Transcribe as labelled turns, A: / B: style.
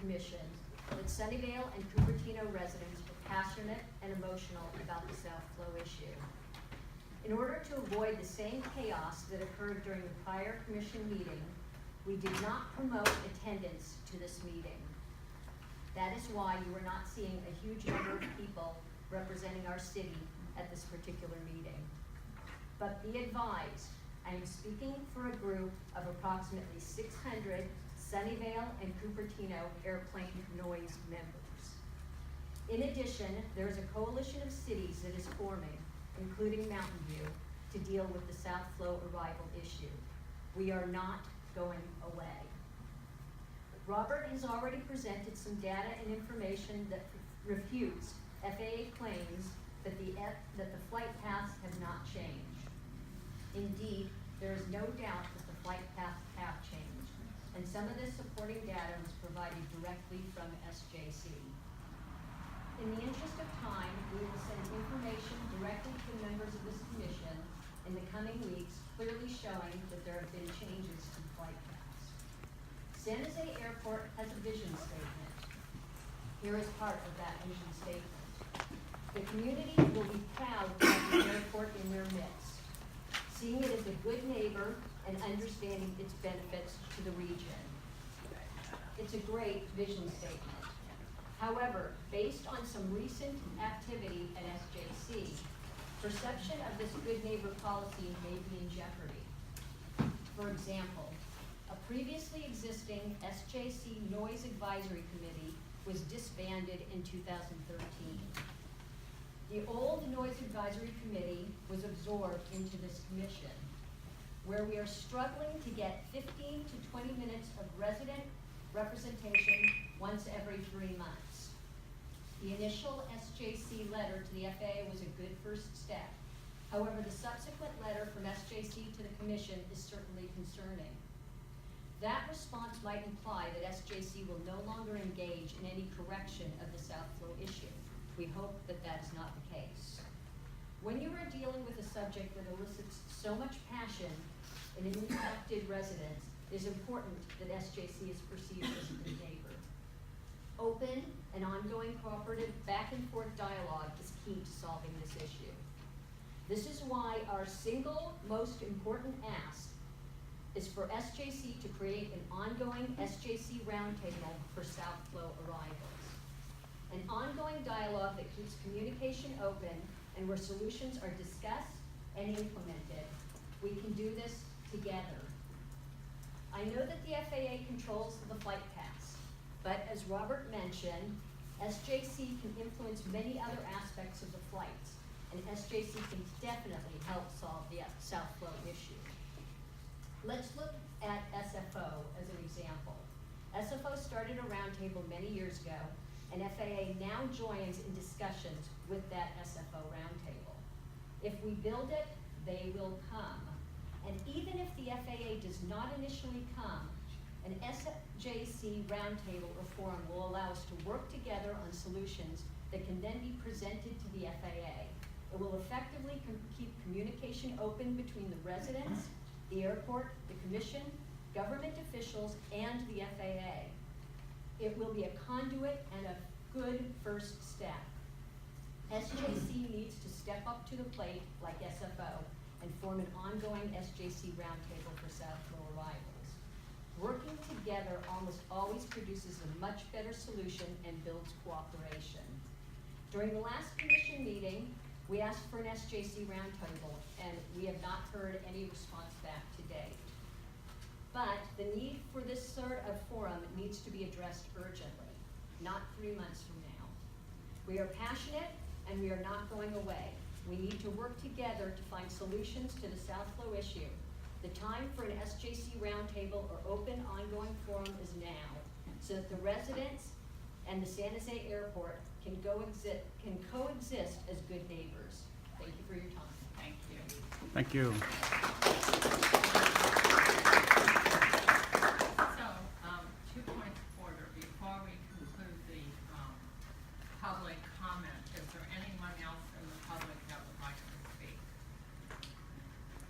A: Commission that Sunnyvale and Cupertino residents are passionate and emotional about the South Flow issue. In order to avoid the same chaos that occurred during the prior Commission meeting, we did not promote attendance to this meeting. That is why you are not seeing a huge number of people representing our city at this particular meeting. But be advised, I am speaking for a group of approximately 600 Sunnyvale and Cupertino airplane noise members. In addition, there is a coalition of cities that is forming, including Mountain View, to deal with the South Flow arrival issue. We are not going away. Robert has already presented some data and information that refutes FAA claims that the flight paths have not changed. Indeed, there is no doubt that the flight paths have changed, and some of this supporting data was provided directly from SJC. In the interest of time, we will send information directly to the members of this commission in the coming weeks, clearly showing that there have been changes in flight paths. San Jose Airport has a vision statement. Here is part of that vision statement. The community will be proud to have the airport in their midst, seeing it as a good neighbor and understanding its benefits to the region. It's a great vision statement. However, based on some recent activity at SJC, perception of this good neighbor policy may be in jeopardy. For example, a previously existing SJC Noise Advisory Committee was disbanded in 2013. The old Noise Advisory Committee was absorbed into this commission, where we are struggling to get 15 to 20 minutes of resident representation once every 3 months. The initial SJC letter to the FAA was a good first step. However, the subsequent letter from SJC to the Commission is certainly concerning. That response might imply that SJC will no longer engage in any correction of the South Flow issue. We hope that that is not the case. When you are dealing with a subject that elicits so much passion in an impacted residents, it is important that SJC is perceived as a good neighbor. Open and ongoing cooperative back and forth dialogue is key to solving this issue. This is why our single most important ask is for SJC to create an ongoing SJC roundtable for South Flow arrivals. An ongoing dialogue that keeps communication open and where solutions are discussed and implemented. We can do this together. I know that the FAA controls the flight paths, but as Robert mentioned, SJC can influence many other aspects of the flights, and SJC can definitely help solve the South Flow issue. Let's look at SFO as an example. SFO started a roundtable many years ago, and FAA now joins in discussions with that SFO roundtable. If we build it, they will come. And even if the FAA does not initially come, an SJC roundtable or forum will allow us to work together on solutions that can then be presented to the FAA. It will effectively keep communication open between the residents, the airport, the commission, government officials, and the FAA. It will be a conduit and a good first step. SJC needs to step up to the plate like SFO and form an ongoing SJC roundtable for South Flow arrivals. Working together almost always produces a much better solution and builds cooperation. During the last commission meeting, we asked for an SJC roundtable, and we have not heard any response back to date. But the need for this sort of forum needs to be addressed urgently, not 3 months from now. We are passionate and we are not going away. We need to work together to find solutions to the South Flow issue. The time for an SJC roundtable or open ongoing forum is now, so that the residents and the San Jose Airport can coexist as good neighbors. Thank you for your time.
B: Thank you.
C: Thank you.